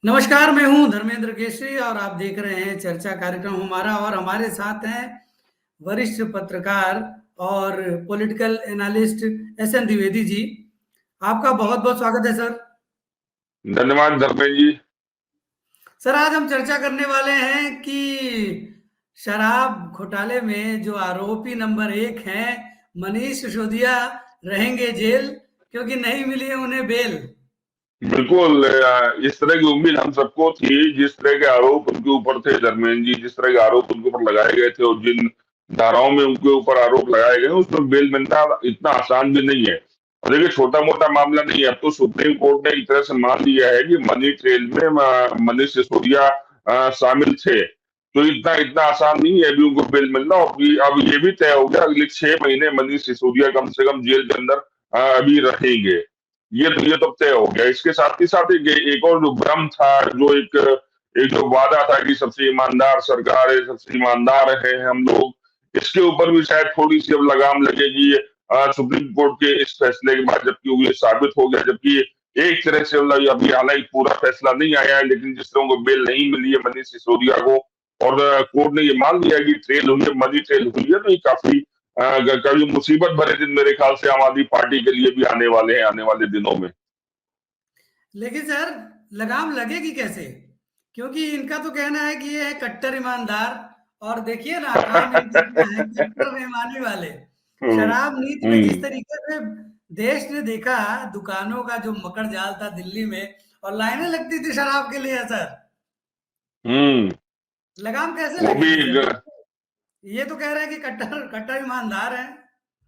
नमस्कार, मैं हूँ धर्मेंद्र केसरी और आप देख रहे हैं चर्चा कार्यक्रम हमारा। और हमारे साथ हैं वरिष्ठ पत्रकार और political analyst SN. Dwivedi ji. आपका बहुत-बहुत स्वागत है सर। धन्यवाद धर्मेंद्र जी। सर, आज हम चर्चा करने वाले हैं कि शराब घोटाले में जो आरोपी नंबर 1 हैं, मनीष सिसोदिया रहेंगे जेल क्योंकि नहीं मिली है उन्हें बेल। बिल्कुल इस तरह की उम्मीद हम सबको थी। जिस तरह के आरोप उनके ऊपर थे धर्मेंद्र जी, जिस तरह के आरोप उनके ऊपर लगाए गए थे और जिन धाराओं में उनके ऊपर आरोप लगाए गए उसमें बेल मिलना इतना आसान भी नहीं है। और देखिए, छोटा मोटा मामला नहीं है। अब तो सुप्रीम कोर्ट ने एक तरह से मान लिया है कि मनी ट्रेल में मनीष सिसोदिया शामिल थे। तो इतना इतना आसान नहीं है अभी उनको बेल मिलना। और अब ये भी तय हो गया अगले 6 महीने मनीष सिसोदिया कम से कम जेल के अंदर अभी रहेंगे। ये तो तय हो गया। इसके साथ ही साथ एक और जो भ्रम था, जो एक एक जो वादा था कि सबसे ईमानदार सरकार है, सबसे ईमानदार है हम लोग, इसके ऊपर भी शायद थोड़ी सी अब लगाम लगेगी सुप्रीम कोर्ट के इस फैसले के बाद, जबकि वो ये साबित हो गया। जबकि एक तरह से मतलब अभी हालांकि पूरा फैसला नहीं आया है, लेकिन जिस तरह को बेल नहीं मिली है मनीष सिसोदिया को और कोर्ट ने ये मान लिया कि ट्रेल हुई है, मनी ट्रेल हुई है, तो ये काफी कभी मुसीबत भरे दिन मेरे ख्याल से आम आदमी पार्टी के लिए भी आने वाले हैं आने वाले दिनों में। लेकिन सर, लगाम लगेगी कैसे? क्योंकि इनका तो कहना है कि ये है कट्टर ईमानदार। और देखिए ना, काम इनके क्या है, कट्टर बेईमानी वाले। हम्म। शराब नीति में जिस हम्म। तरीके से देश ने देखा, दुकानों का जो मकड़ जाल था दिल्ली में और लाइनें लगती थी शराब के लिए सर। हम्म। लगाम कैसे वो भी लगेगी सर? ये तो कह रहे हैं कि कट्टर कट्टर ईमानदार है,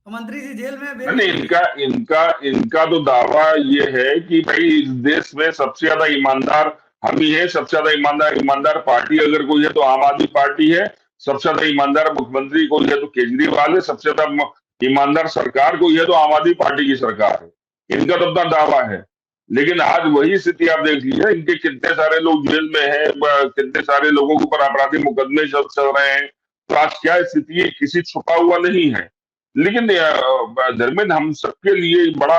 मंत्री जी जेल में, बेल नहीं, नहीं मिली। इनका इनका इनका तो दावा ये है कि भाई इस देश में सबसे ज्यादा ईमानदार हम ही है। सबसे ज्यादा ईमानदार ईमानदार पार्टी अगर कोई है तो आम आदमी पार्टी है। सबसे ज्यादा ईमानदार मुख्यमंत्री कोई है तो केजरीवाल है। सबसे ज्यादा ईमानदार सरकार कोई है तो आम आदमी पार्टी की सरकार है। इनका तो अपना दावा है। लेकिन आज वही स्थिति आप देख लीजिए, इनके कितने सारे लोग जेल में हैं, कितने सारे लोगों के ऊपर आपराधिक मुकदमे चल रहे हैं। तो आज क्या स्थिति है, किसी छुपा हुआ नहीं है। लेकिन धर्मेंद्र, हम सबके लिए बड़ा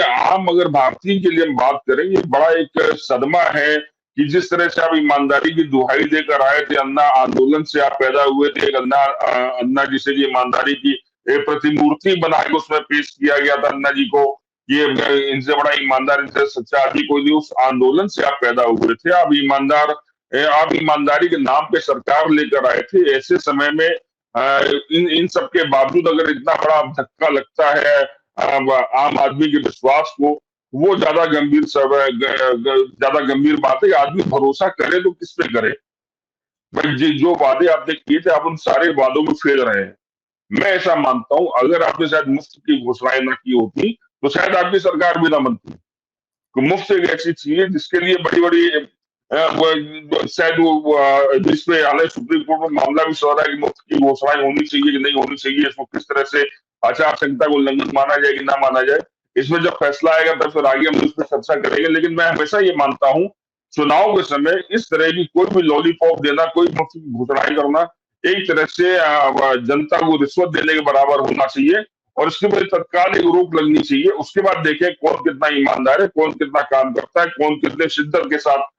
आम अगर भारतीय के लिए हम बात करें, ये बड़ा एक सदमा है कि जिस तरह से आप ईमानदारी की दुहाई देकर आए थे, अन्ना आंदोलन से आप पैदा हुए थे, एक अन्ना अन्ना जिसे कि ईमानदारी की एक प्रतिमूर्ति बना के उसमें पेश किया गया था अन्ना जी को। ये इनसे बड़ा ईमानदार, इनसे सच्चा आदमी कोई नहीं। उस आंदोलन से आप पैदा हुए थे। आप ईमानदारी के नाम पे सरकार लेकर आए थे। ऐसे समय में इन इन सब के बावजूद अगर इतना बड़ा धक्का लगता है आम आदमी के विश्वास को, वो ज्यादा गंभीर बात है। आदमी भरोसा करे तो किस पे करे? भाई जी, जो वादे आपने किए थे आप उन सारे वादों में फेल रहे हैं। मैं ऐसा मानता हूं, अगर आपने शायद मुफ्त की घोषणाएं ना की होती तो शायद आपकी सरकार भी ना बनती। मुफ्त एक ऐसी चीज है जिसके लिए बड़ी बड़ी शायद जिसपे हालांकि सुप्रीम कोर्ट में मामला भी चल रहा है कि मुफ्त की घोषणाएं होनी चाहिए कि नहीं होनी चाहिए, इसको किस तरह से आचार संहिता को उल्लंघन माना जाए कि ना माना जाए। इसमें जब फैसला आएगा तब फिर आगे हम इस पर चर्चा करेंगे। लेकिन मैं हमेशा ये मानता हूँ, चुनाव के समय इस तरह की कोई भी लॉलीपॉप देना, कोई मुफ्त की घोषणाएं करना एक तरह से जनता को रिश्वत देने के बराबर होना चाहिए। और इसके ऊपर तत्काल एक रोक लगनी चाहिए। उसके बाद देखें कौन कितना ईमानदार है, कौन कितना काम करता है, कौन कितने शिद्दत के साथ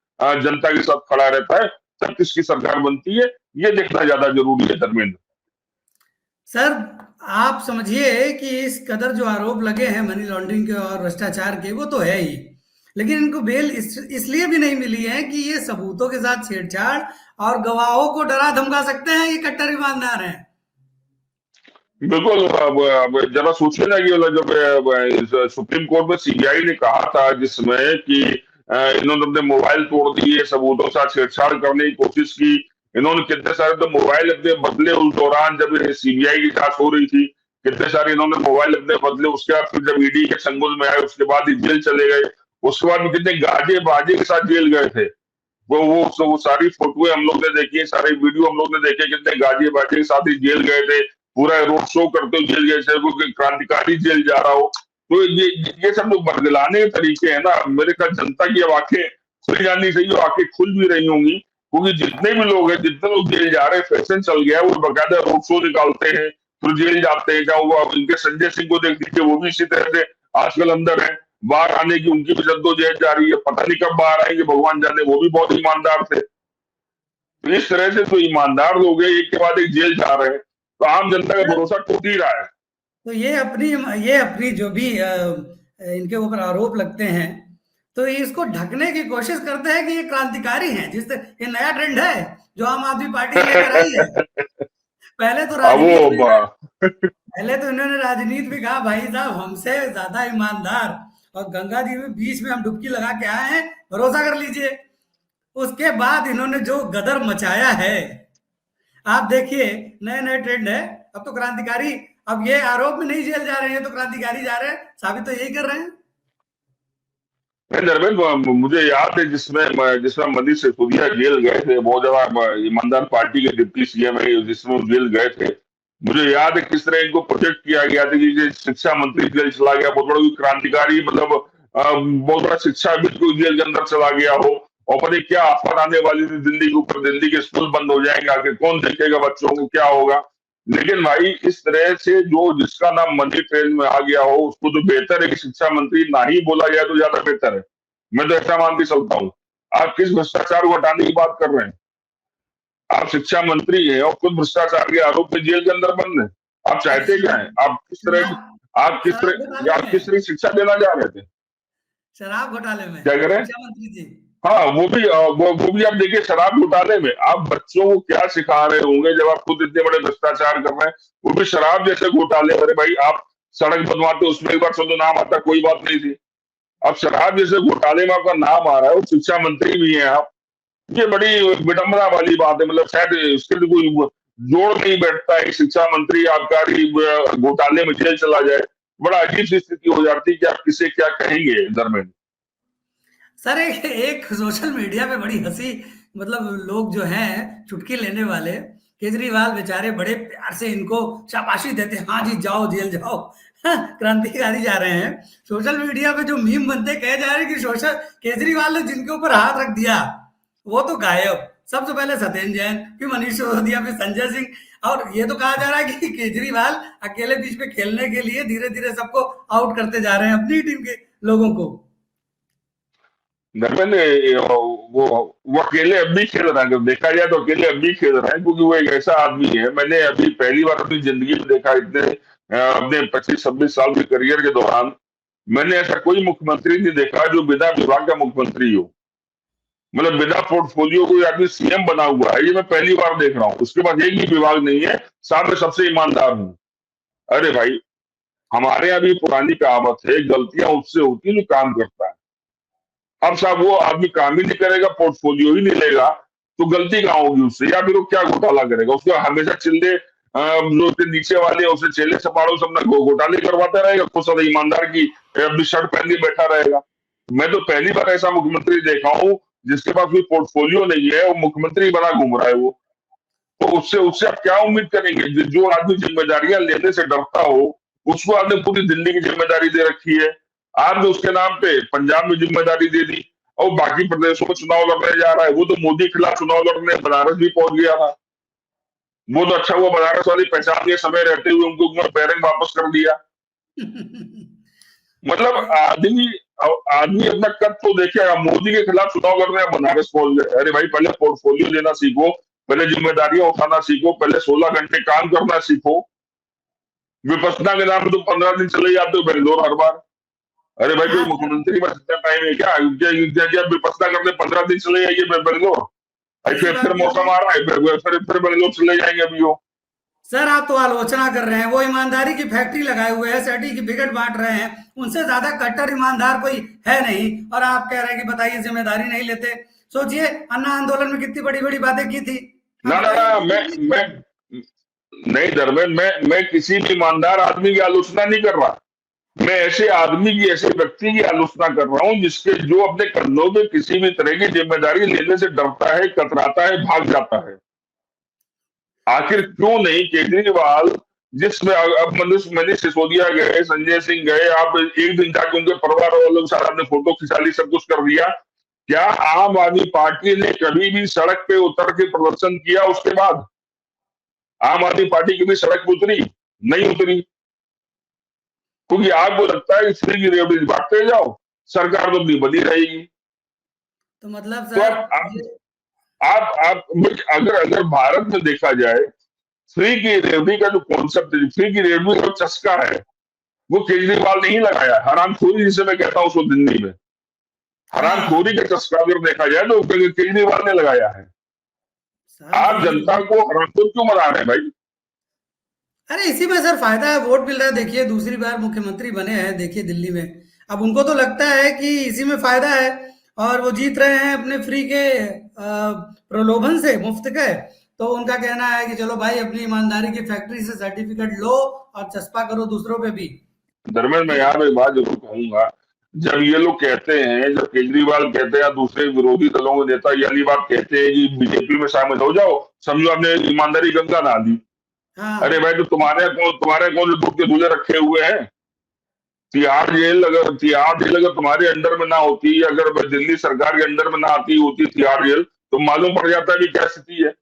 जनता के साथ खड़ा रहता है, तब किसकी सरकार बनती है, ये देखना ज्यादा जरूरी है धर्मेंद्र। सर, आप समझिए कि इस कदर जो आरोप लगे हैं मनी लॉन्ड्रिंग के और भ्रष्टाचार के, वो तो है ही। लेकिन इनको बेल इसलिए भी नहीं मिली है कि ये सबूतों के साथ छेड़छाड़ और गवाहों को डरा धमका सकते हैं, ये कट्टर ईमानदार हैं। बिल्कुल। अब जरा सोचिए ना कि जब सुप्रीम कोर्ट में सीबीआई ने कहा था जिसमें कि इन्होंने अपने मोबाइल तोड़ दिए, सबूतों के साथ छेड़छाड़ करने की कोशिश की। इन्होंने कितने सारे तो मोबाइल अपने बदले उस दौरान जब सीबीआई की जांच हो रही थी। कितने सारे इन्होंने मोबाइल अपने बदले। उसके बाद फिर जब ईडी के चंगुल में आए उसके बाद ही जेल चले गए। उसके बाद भी कितने गाजे बाजे के साथ जेल गए थे। वो सारी फोटोएं हम लोग ने देखी, सारे वीडियो हम लोग ने देखे, कितने गाजे बाजे के साथ ही जेल गए थे। पूरा रोड शो करते हुए जेल गए थे, कोई क्रांतिकारी जेल जा रहा हो। तो ये सब लोग बरगलाने के तरीके हैं ना। मेरे ख्याल जनता की अब आंखें खुल जानी चाहिए, आंखें खुल भी रही होंगी, क्योंकि जितने भी लोग हैं, जितने लोग जेल जा रहे हैं, फैशन चल गया है। वो बकायदा रोड शो निकालते हैं फिर जेल जाते हैं। क्या वो इनके संजय सिंह को देख लीजिए, वो भी इसी तरह से आजकल अंदर है। बाहर आने की उनकी भी जद्दोजहद जारी है, पता नहीं कब बाहर आएंगे भगवान जाने। वो भी बहुत ईमानदार थे। तो इस तरह से तो ईमानदार लोग हैं, एक के बाद एक जेल जा रहे हैं, तो आम जनता का भरोसा टूट ही रहा है। तो ये अपनी जो भी इनके ऊपर आरोप लगते हैं, तो ये इसको ढकने की कोशिश करते हैं कि ये क्रांतिकारी हैं, जिससे ये नया ट्रेंड है जो आम आदमी पार्टी लेकर आई है। पहले तो अब राजनीति में वो पहले तो इन्होंने राजनीति में कहा भाई साहब हमसे ज्यादा ईमानदार, और गंगा जी में बीच में हम डुबकी लगा के आए हैं, भरोसा कर लीजिए। उसके बाद इन्होंने जो गदर मचाया है, आप देखिए, नए नए ट्रेंड है। अब तो क्रांतिकारी, अब ये आरोप में नहीं जेल जा रहे हैं, तो क्रांतिकारी जा रहे हैं, साबित तो यही कर रहे हैं। धर्मेंद्र, मुझे याद है जिसमें जिसमें मनीष सिसोदिया जेल गए थे, बहुत ज्यादा ईमानदार पार्टी के डिप्टी सीएम है, जिसमें वो जेल गए थे। मुझे याद है किस तरह इनको प्रोजेक्ट किया गया था कि ये शिक्षा मंत्री जेल चला गया, बहुत बड़ा कोई क्रांतिकारी, मतलब बहुत बड़ा शिक्षाविद कोई जेल के अंदर चला गया हो, और पता नहीं क्या आफत आने वाली थी दिल्ली के ऊपर, दिल्ली के स्कूल बंद हो जाएंगे, आखिर कौन देखेगा बच्चों को, क्या होगा। लेकिन भाई इस तरह से जो जिसका नाम मनी ट्रेन में आ गया हो, उसको तो बेहतर है कि शिक्षा मंत्री ना ही बोला जाए तो ज्यादा बेहतर है। मैं तो ऐसा मान के चलता हूँ। आप किस भ्रष्टाचार को हटाने की बात कर रहे हैं? आप शिक्षा मंत्री हैं और खुद भ्रष्टाचार के आरोप में जेल के अंदर बंद हैं। आप अरे चाहते क्या शराब है? आप किस तरह की शराब घोटाले आप किस में, तरह की शिक्षा देना चाह रहे थे? शराब घोटाले में क्या करें? शिक्षा मंत्री जी। हाँ, वो भी आप देखिए, शराब घोटाले में आप बच्चों को क्या सिखा रहे होंगे जब आप खुद इतने बड़े भ्रष्टाचार कर रहे हैं, वो भी शराब जैसे घोटाले। अरे भाई, आप सड़क बनवाते उसमें एक बार तो नाम आता, कोई बात नहीं थी। अब शराब जैसे घोटाले में आपका नाम आ रहा है, और शिक्षा मंत्री भी हैं आप। ये बड़ी विडंबना वाली बात है, मतलब शायद इसके लिए कोई जोड़ नहीं बैठता है। शिक्षा मंत्री आबकारी घोटाले में जेल चला जाए, बड़ा अजीब सी स्थिति हो जाती है कि आप किसे क्या कहेंगे धर्मेंद्र। सर एक सोशल मीडिया पे बड़ी हंसी, मतलब लोग जो हैं चुटकी लेने वाले, केजरीवाल बेचारे बड़े प्यार से इनको शाबाशी देते हैं, हाँ जी जाओ जेल जाओ। हाँ, क्रांतिकारी जा रहे हैं। सोशल मीडिया पे जो मीम बनते कहे जा रहे हैं कि सोशल केजरीवाल ने जिनके ऊपर हाथ रख दिया वो तो गायब। सबसे पहले सत्येंद्र जैन, फिर मनीष सिसोदिया, फिर संजय सिंह, और ये तो कहा जा रहा है कि केजरीवाल अकेले बीच में खेलने के लिए धीरे धीरे सबको आउट करते जा रहे हैं, अपनी टीम के लोगों को। धर्मेंद्र, वो अकेले अब भी खेल रहा है, अगर देखा जाए तो अकेले अब भी खेल रहा है, क्योंकि वो एक ऐसा आदमी है। मैंने अभी पहली बार अपनी जिंदगी में देखा, इतने अपने 25-26 साल के करियर के दौरान मैंने ऐसा कोई मुख्यमंत्री नहीं देखा जो बिना विभाग का मुख्यमंत्री हो, मतलब बिना पोर्टफोलियो कोई आदमी सीएम बना हुआ है। ये मैं पहली बार देख रहा हूँ। उसके पास एक भी विभाग नहीं है, साथ में सबसे ईमानदार हूँ। अरे भाई, हमारे यहाँ भी पुरानी कहावत है, गलतियां उससे होती है जो काम करता है। अब साहब वो आदमी काम ही नहीं करेगा, पोर्टफोलियो ही नहीं लेगा, तो गलती कहाँ होगी उससे? या फिर वो क्या घोटाला करेगा? उसको हमेशा चिल्ले जो उसके नीचे वाले उसे चेले चपाड़ों से अपना घोटाले करवाता रहेगा, खुद सारा ईमानदार की अपनी शर्ट पहन के बैठा रहेगा। मैं तो पहली बार ऐसा मुख्यमंत्री देखा हूँ जिसके पास कोई पोर्टफोलियो नहीं है, वो मुख्यमंत्री बना घूम रहा है वो। तो उससे उससे आप क्या उम्मीद करेंगे? जो आदमी जिम्मेदारियां लेने से डरता हो, उसको आपने पूरी दिल्ली की जिम्मेदारी दे रखी है। आपने उसके नाम पे पंजाब में जिम्मेदारी दे दी, और बाकी प्रदेशों में चुनाव लड़ने जा रहा है। वो तो मोदी के खिलाफ चुनाव लड़ने बनारस भी पहुंच गया था। वो तो अच्छा हुआ बनारस वाली पहचान के समय रहते हुए उनको बैरंग वापस कर दिया। मतलब आदमी आदमी अपना कद तो देखे, मोदी के खिलाफ चुनाव लड़ रहे हैं, बनारस पहुंच गए। अरे भाई, पहले पोर्टफोलियो लेना सीखो, पहले जिम्मेदारियां उठाना सीखो, पहले 16 घंटे काम करना सीखो। विपස්සना के नाम पे तुम 15 दिन चले जाते हो बेंगलोर हर बार। अरे भाई, कोई हाँ सर। मुख्यमंत्री बस इतना टाइम है क्या? क्या विपස්සना करने 15 दिन चले जाइए बेंगलोर? भाई सही बात फिर कर रहे मौसम हैं आ रहा है, फिर बेंगलोर चले जाएंगे अभी वो। सर। आप तो आलोचना कर रहे हैं, वो ईमानदारी की फैक्ट्री लगाए हुए हैं, सर्टिफिकेट बांट रहे हैं, उनसे ज्यादा कट्टर ईमानदार कोई है नहीं, और आप कह रहे हैं कि बताइए जिम्मेदारी नहीं लेते। सोचिए, अन्ना आंदोलन में कितनी बड़ी बड़ी बातें की थी। आप ना ना बताइए ना, वो भी नहीं मैं किए। नहीं धर्मेंद्र, मैं किसी भी ईमानदार आदमी की आलोचना नहीं कर रहा। मैं ऐसे आदमी की, ऐसे व्यक्ति की आलोचना कर रहा हूं जिसके जो अपने कंधों में किसी भी तरह की जिम्मेदारी लेने से डरता है, कतराता है, भाग जाता है। आखिर क्यों नहीं केजरीवाल, जिसमें अब मनीष सिसोदिया गए, संजय सिंह गए, आप एक दिन जाके उनके परिवार वालों के साथ आपने फोटो खिंचा ली, सब कुछ कर दिया। क्या आम आदमी पार्टी ने कभी भी सड़क पे उतर के प्रदर्शन किया? उसके बाद आम आदमी पार्टी कभी सड़क पे उतरी? नहीं उतरी। क्योंकि आपको लगता है कि फ्री की रेवड़ी बांटते जाओ, सरकार तो अपनी बनी रहेगी। तो मतलब तो सर आप ये आप अगर अगर भारत में देखा जाए, फ्री की रेवड़ी का जो कॉन्सेप्ट है, फ्री की रेवड़ी का चस्का है, वो केजरीवाल ने ही लगाया। हरामखोरी जिसे मैं कहता हूँ उसको दिल्ली में, हाँ हरामखोरी का चस्का अगर देखा जाए तो केजरीवाल ने लगाया है। सर आप फ्री की जनता को हरामखोर क्यों बना रहे हैं भाई? अरे इसी में सर फायदा है, वोट मिल रहा है। देखिए दूसरी बार मुख्यमंत्री बने हैं, देखिए दिल्ली में। अब उनको तो लगता है कि इसी में फायदा है और वो जीत रहे हैं अपने फ्री के प्रलोभन से, मुफ्त के। तो उनका कहना है कि चलो भाई अपनी ईमानदारी की फैक्ट्री से सर्टिफिकेट लो और चस्पा करो दूसरों पे भी। धर्मेंद्र, मैं यहाँ पे एक बात जरूर कहूंगा। जब ये लोग कहते हैं, जब केजरीवाल कहते हैं या दूसरे विरोधी दलों के नेता ये वाली बात कहते हैं कि बीजेपी में शामिल हो जाओ, समझो आपने ईमानदारी गंगा नहा दी। अरे हाँ भाई, तो तुम्हारे कौन जो दूध के दूल्हे रखे हुए हैं? तिहाड़ जेल अगर तुम्हारे अंडर में ना होती, अगर दिल्ली सरकार के अंडर में ना आती होती तिहाड़ जेल, तो मालूम पड़ जाता है कि क्या स्थिति है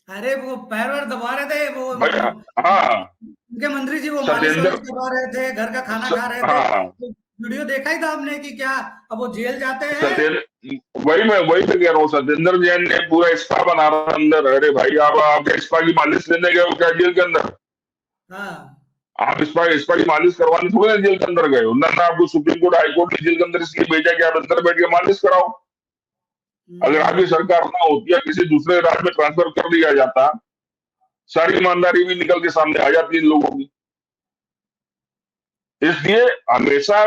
अरे वो पैर वैर दबा रहे थे वो भाई। हाँ, उनके मंत्री जी, वो मालिश सत्येंद्र वालिश करवा रहे थे, घर का खाना खा रहे थे। हाँ, तो वीडियो देखा ही था हमने कि क्या अब वो जेल जाते हैं। सत्येंद्र, वही तो कह रहा हूँ, सत्येंद्र जैन ने पूरा स्पा बना रहा है अंदर। अरे भाई, आप स्पा की मालिश लेने गए हो क्या जेल के अंदर? हाँ आप स्पा की मालिश करवाने थोड़ी ना जेल के अंदर गए हो ना। आपको सुप्रीम कोर्ट, हाई कोर्ट ने जेल के अंदर इसलिए भेजा कि आप अंदर बैठ के मालिश कराओ। अगर आपकी हम्म, सरकार ना होती या किसी दूसरे राज्य में ट्रांसफर कर दिया जाता, सारी ईमानदारी भी निकल के सामने आ जाती इन लोगों की। इसलिए हमेशा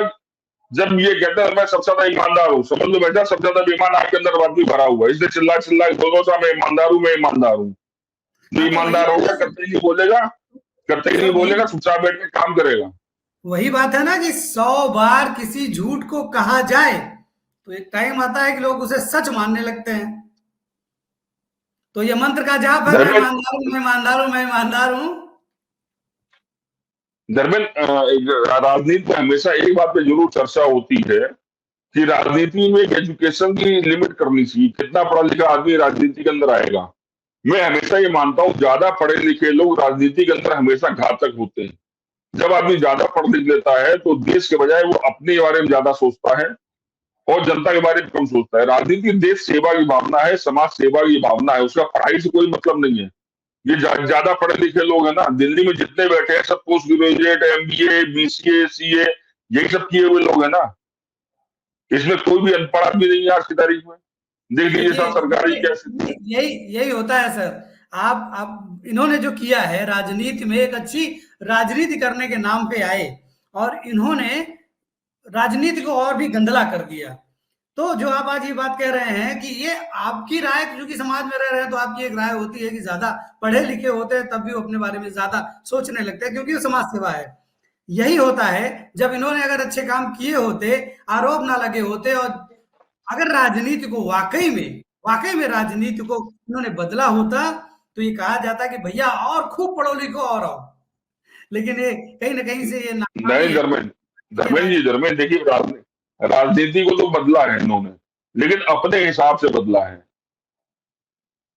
जब ये कहते हैं मैं सबसे ज्यादा ईमानदार हूँ, समझ लो बेटा सबसे ज्यादा बेईमान आपके अंदर बात भी भरा हुआ है। इसलिए चिल्ला चिल्ला दोनों सा मैं ईमानदार हूँ, मैं ईमानदार हूँ। जो हाँ तो वही ईमानदार है होगा ना कतई नहीं बोलेगा, कतई सर, नहीं वही बोलेगा, चुपचाप बैठ के काम करेगा। वही बात है ना कि 100 बार किसी झूठ को कहा जाए तो एक टाइम आता है कि लोग उसे सच मानने लगते हैं। तो ये मंत्र का जाप है, मैं धर्मेंद्र, ईमानदार हूँ, मैं ईमानदार हूँ, मैं ईमानदार हूँ। राजनीति में हमेशा एक बात पे जरूर चर्चा होती है कि राजनीति में एक एजुकेशन की लिमिट करनी चाहिए। कितना पढ़ा लिखा आदमी राजनीति के अंदर आएगा? मैं हमेशा ये मानता हूँ ज्यादा पढ़े लिखे लोग राजनीति के अंदर हमेशा घातक होते हैं। जब आदमी ज्यादा पढ़ लिख लेता है तो देश के बजाय वो अपने बारे में ज्यादा सोचता है और जनता के बारे में कम सोचता है। राजनीति देश सेवा की भावना है, समाज सेवा की भावना है, उसका पढ़ाई से कोई मतलब नहीं है। ये ज्यादा पढ़े लिखे लोग हैं ना, दिल्ली में जितने बैठे हैं सब post graduate, MBA, BCA, CA, यही सब किए हुए लोग हैं ना। इसमें कोई भी अनपढ़ आदमी नहीं है आज की तारीख में। देख लीजिए देखिए साहब सरकार की क्या स्थिति देखिए, है। यही यही होता है सर। आप इन्होंने जो किया है राजनीति में, एक अच्छी राजनीति करने के नाम पे आए और इन्होंने राजनीति को और भी गंदला कर दिया। तो जो आप आज ये बात कह रहे हैं कि ये आपकी राय, क्योंकि समाज में रह रहे हैं तो आपकी एक राय होती है कि ज्यादा पढ़े लिखे होते हैं तब भी वो अपने बारे में ज्यादा सोचने लगते हैं, क्योंकि वो समाज सेवा है। यही होता है, जब इन्होंने अगर अच्छे काम किए होते, आरोप ना लगे होते और अगर राजनीति को वाकई में राजनीति को इन्होंने बदला होता तो ये कहा जाता कि भैया और खूब पढ़ो लिखो और आओ। लेकिन ये कहीं ना कहीं से ये नाकामी नहीं है। धर्मेंद्र, ये राय धर्मेंद्र देखिए, राजनीति को तो बदला है इन्होंने, लेकिन अपने हिसाब से बदला है।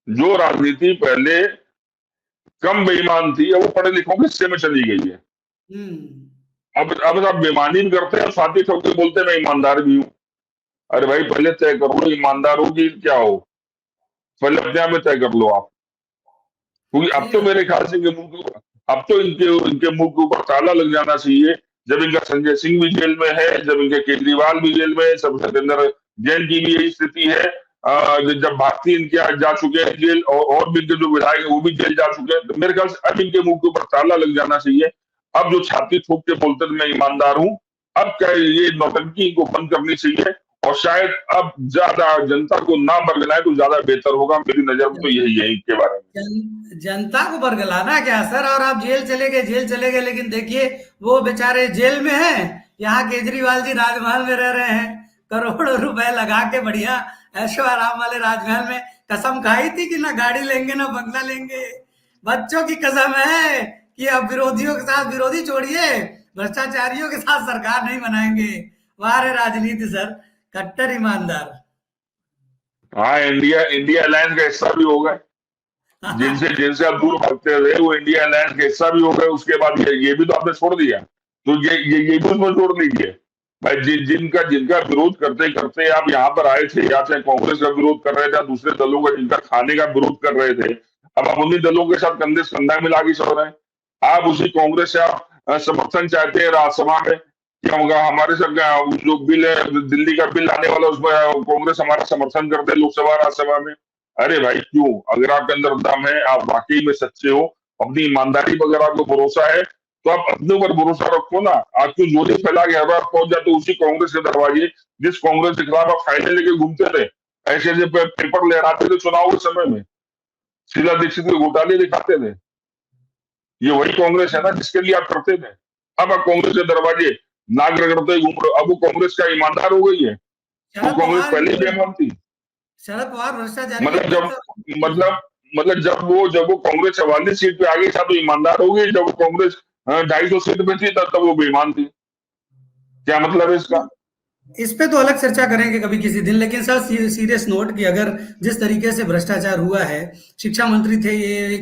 जो राजनीति पहले कम बेईमान थी, अब वो पढ़े लिखों के हिस्से में चली गई है। हम्म अब आप बेईमानी भी करते हैं और साथ ही ठोक के बोलते हैं मैं ईमानदार भी हूँ। अरे भाई, पहले तय करो ईमानदार हो कि क्या हो, पहले अपने आप में तय कर लो आप। क्योंकि अब सही तो बात। मेरे ख्याल से अब तो इनके इनके मुंह के ऊपर ताला लग जाना चाहिए। जब इनका संजय सिंह भी जेल में है, जब इनके केजरीवाल भी जेल में है, सब सत्येंद्र जैन की भी यही स्थिति है। जब भारती इनके आज जा चुके हैं जेल, और भी इनके जो विधायक है वो भी जेल जा चुके हैं, तो मेरे ख्याल से अब इनके मुंह के ऊपर ताला लग जाना चाहिए। अब जो छाती ठोक के बोलते थे मैं ईमानदार हूं, अब क्या ये नौटंकी इनको बंद करनी चाहिए। और शायद अब ज्यादा जनता को ना बरगलाए तो ज्यादा बेहतर होगा। मेरी नजर में तो यही है इनके बारे में। जनता को बरगलाना क्या सर, और आप जेल चले गए, लेकिन देखिए वो बेचारे जेल में हैं, यहाँ केजरीवाल जी राजमहल में रह रहे हैं, करोड़ों रुपए लगा के बढ़िया ऐशो आराम वाले राजमहल में। कसम खाई थी कि ना गाड़ी लेंगे ना बंगला लेंगे। बच्चों की कसम है कि अब विरोधियों के साथ, विरोधी छोड़िए, भ्रष्टाचारियों के साथ सरकार नहीं बनाएंगे। वाह रे राजनीति सर, कट्टर ईमानदार। हाँ, इंडिया इंडिया अलायंस का हिस्सा भी हो गए। जिनसे जिनसे आप दूर भागते रहे वो इंडिया अलायंस का हिस्सा भी हो गए। उसके बाद ये भी तो आपने छोड़ दिया। तो ये भी उसमें जोड़ लीजिए भाई। जिनका जिनका विरोध करते करते आप यहाँ पर आए थे, या चाहे कांग्रेस का विरोध कर रहे थे या दूसरे दलों का जिनका खाने का विरोध कर रहे थे, अब आप उन्हीं दलों के साथ कंधे से कंधा मिला के चल रहे हैं। आप उसी कांग्रेस से आप समर्थन चाहते हैं राज्यसभा में, क्या होगा हमारे साथ जो बिल है, दिल्ली का बिल आने वाला, उसमें कांग्रेस हमारा समर्थन करते हैं लोकसभा राज्यसभा में। अरे भाई क्यों? अगर आपके अंदर दम है, आप वाकई में सच्चे हो, अपनी ईमानदारी पर अगर आपको भरोसा है, तो आप अपने ऊपर भरोसा रखो ना। आज क्यों जोली फैला के हर बार पहुंच जाते उसी कांग्रेस के दरवाजे, जिस कांग्रेस के खिलाफ आप फाइलें लेके घूमते थे, ऐसे ऐसे पेपर लहराते थे चुनाव के समय में, शीला दीक्षित के घोटाले दिखाते थे। ये वही कांग्रेस है ना जिसके लिए आप करते थे। अब आप कांग्रेस के दरवाजे नाक रगड़ते ही घूम रहे हो। अब वो कांग्रेस का ईमानदार हो गई है, वो शरद कांग्रेस पवार पहले ही बेईमान थी। शरद पवार भ्रष्टाचारी मतलब लगते जब थे। मतलब मतलब जब वो कांग्रेस 44 सीट पे आ गई था तो ईमानदार हो गई, जब वो कांग्रेस 250 सीट पे थी तब वो बेईमान थी। क्या मतलब है इसका? इस पे तो अलग चर्चा करेंगे कभी किसी दिन, लेकिन सर सीरियस नोट कि अगर जिस तरीके से भ्रष्टाचार हुआ है, शिक्षा मंत्री थे ये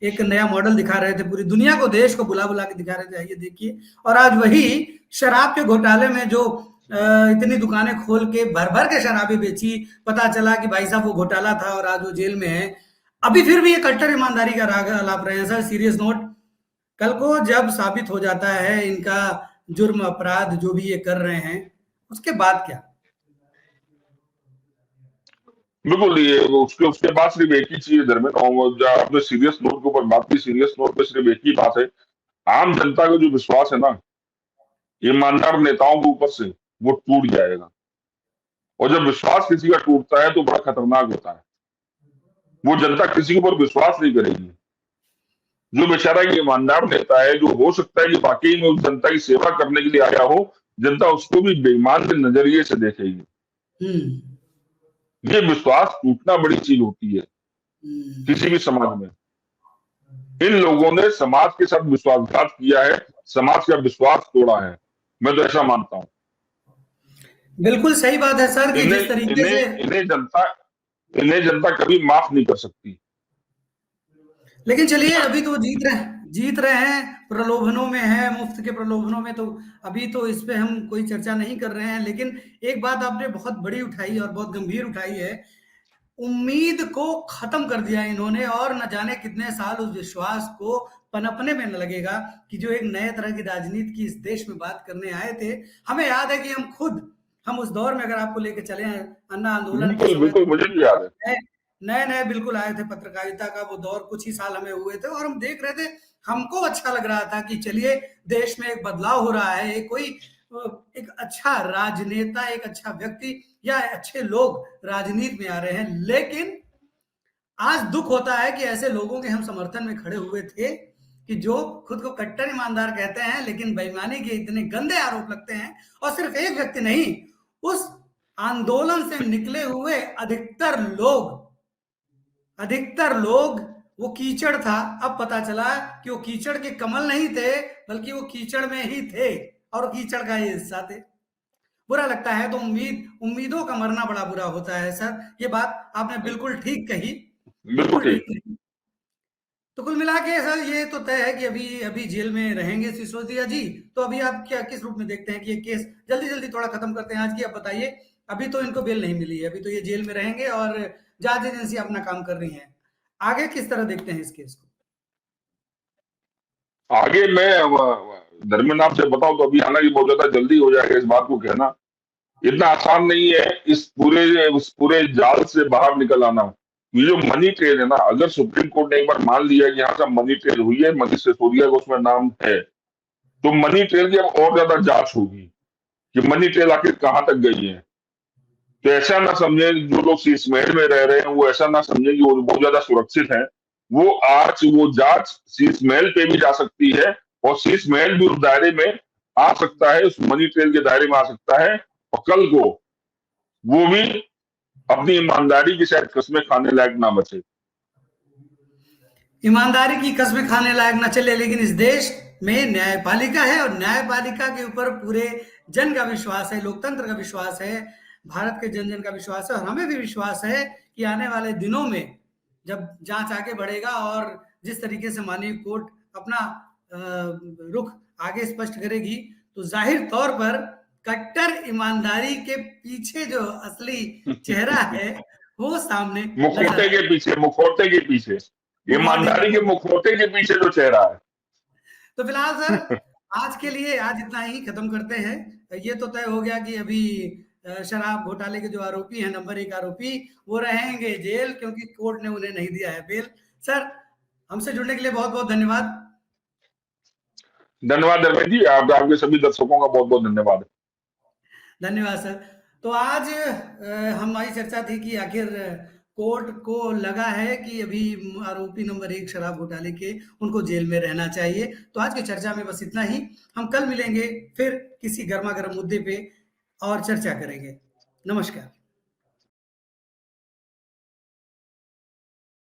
एक नया मॉडल दिखा रहे थे, पूरी दुनिया को, देश को बुला बुला के दिखा रहे थे, ये देखिए। और आज वही शराब के घोटाले में जो इतनी दुकानें खोल के भर भर के शराबें बेची, पता चला कि भाई साहब वो घोटाला था और आज वो जेल में है। अभी फिर भी ये कट्टर ईमानदारी का राग अलाप रहे हैं सर। सीरियस नोट, कल को जब साबित हो जाता है इनका जुर्म अपराध जो भी ये कर रहे हैं, उसके बाद क्या? बिल्कुल, ये उसके उसके बाद सिर्फ एक ही चीज है धर्मेंद्र, और जो आपने सीरियस नोट के ऊपर बात की, सीरियस नोट पे सिर्फ एक ही बात है। आम जनता का जो विश्वास है ना ईमानदार नेताओं के ऊपर से, वो टूट जाएगा। और जब विश्वास किसी का टूटता है तो बड़ा खतरनाक होता है। वो जनता किसी के ऊपर विश्वास नहीं करेगी। जो बेचारा एक ईमानदार नेता है, जो हो सकता है कि वाकई में उस जनता की सेवा करने के लिए आया हो, जनता उसको भी बेईमान के नजरिए से देखेगी। ये विश्वास टूटना बड़ी चीज होती है किसी भी समाज में। इन लोगों ने समाज के साथ विश्वासघात किया है, समाज का विश्वास तोड़ा है, मैं तो ऐसा मानता हूं। बिल्कुल सही बात है सर कि इन्हें जिस तरीके इन्हें से, इन्हें जनता कभी माफ नहीं कर सकती। लेकिन चलिए अभी तो जीत रहे हैं, प्रलोभनों में है, मुफ्त के प्रलोभनों में, तो अभी तो इस पे हम कोई चर्चा नहीं कर रहे हैं। लेकिन एक बात आपने बहुत बड़ी उठाई और बहुत गंभीर उठाई है, उम्मीद को खत्म कर दिया इन्होंने, और न जाने कितने साल उस विश्वास को पनपने में न लगेगा कि जो एक नए तरह की राजनीति की इस देश में बात करने आए थे। हमें याद है कि हम उस दौर में अगर आपको लेके चले हैं, अन्ना आंदोलन के बिल्कुल समय बिल्कुल, मुझे भी याद है। नए नए नए बिल्कुल आए थे, पत्रकारिता का वो दौर, कुछ ही साल हमें हुए थे और हम देख रहे थे, हमको अच्छा लग रहा था कि चलिए देश में एक बदलाव हो रहा है, एक कोई एक अच्छा राजनेता, एक अच्छा व्यक्ति या अच्छे लोग राजनीति में आ रहे हैं। लेकिन आज दुख होता है कि ऐसे लोगों के हम समर्थन में खड़े हुए थे कि जो खुद को कट्टर ईमानदार कहते हैं, लेकिन बेईमानी के इतने गंदे आरोप लगते हैं। और सिर्फ एक व्यक्ति नहीं, उस आंदोलन से निकले हुए अधिकतर लोग वो कीचड़ था। अब पता चला कि वो कीचड़ के कमल नहीं थे, बल्कि वो कीचड़ में ही थे और कीचड़ का ही हिस्सा थे। बुरा लगता है तो उम्मीदों का मरना बड़ा बुरा होता है सर। ये बात आपने बिल्कुल ठीक कही, बिल्कुल बिल्कुल ठीक ठीक। कही। तो कुल मिला के सर ये तो तय है कि अभी अभी जेल में रहेंगे सिसोदिया जी। तो अभी आप क्या किस रूप में देखते हैं कि ये केस जल्दी जल्दी थोड़ा खत्म करते हैं आज की, आप बताइए। अभी तो इनको बेल नहीं मिली है, अभी तो ये जेल में रहेंगे और जांच एजेंसी अपना काम कर रही है। आगे किस तरह देखते हैं इस केस को? आगे मैं धर्मेंद्र आपसे बताऊं तो अभी हालांकि बहुत ज्यादा जल्दी हो जाएगा इस बात को कहना, इतना आसान नहीं है इस पूरे जाल से बाहर निकल आना। ये जो मनी ट्रेल है ना, अगर सुप्रीम कोर्ट ने एक बार मान लिया कि यहाँ से मनी ट्रेल हुई है, मनीष सिसोदिया का उसमें नाम है, तो मनी ट्रेल की अब और ज्यादा जांच होगी कि मनी ट्रेल आखिर कहाँ तक गई है। तो ऐसा ना समझे जो लोग शीश महल में रह रहे हैं, वो ऐसा ना समझे कि वो बहुत ज्यादा सुरक्षित है। वो आज वो जांच शीश महल पे भी जा सकती है, और शीश महल भी उस दायरे में आ सकता है, उस मनी ट्रेल के दायरे में आ सकता है। और कल को वो भी अपनी ईमानदारी की शायद कस्में खाने लायक ना बचे। ईमानदारी की कस्में खाने लायक न चले, लेकिन इस देश में न्यायपालिका है और न्यायपालिका के ऊपर पूरे जन का विश्वास है, लोकतंत्र का विश्वास है, भारत के जन जन का विश्वास है। और हमें भी विश्वास है कि आने वाले दिनों में जब जांच आगे बढ़ेगा और जिस तरीके से माननीय कोर्ट अपना रुख आगे स्पष्ट करेगी, तो जाहिर तौर पर कट्टर ईमानदारी के पीछे जो असली चेहरा है वो सामने नजर मुखौटे आए। के पीछे, मुखौटे के पीछे, मुखौटे ईमानदारी के के मुखौटे के पीछे जो चेहरा है। तो फिलहाल सर आज के लिए आज इतना ही खत्म करते हैं। ये तो तय हो गया कि अभी शराब घोटाले के जो आरोपी हैं, नंबर 1 आरोपी, वो रहेंगे जेल क्योंकि कोर्ट ने उन्हें नहीं दिया है बेल। सर हमसे जुड़ने के लिए बहुत बहुत धन्यवाद। धन्यवाद धर्मेंद्र जी, आपके सभी दर्शकों का बहुत बहुत धन्यवाद। धन्यवाद सर। तो आज हमारी चर्चा थी कि आखिर कोर्ट को लगा है कि अभी आरोपी नंबर 1 शराब घोटाले के उनको जेल में रहना चाहिए। तो आज की चर्चा में बस इतना ही। हम कल मिलेंगे फिर किसी गर्मा गर्म मुद्दे पे और चर्चा करेंगे। नमस्कार।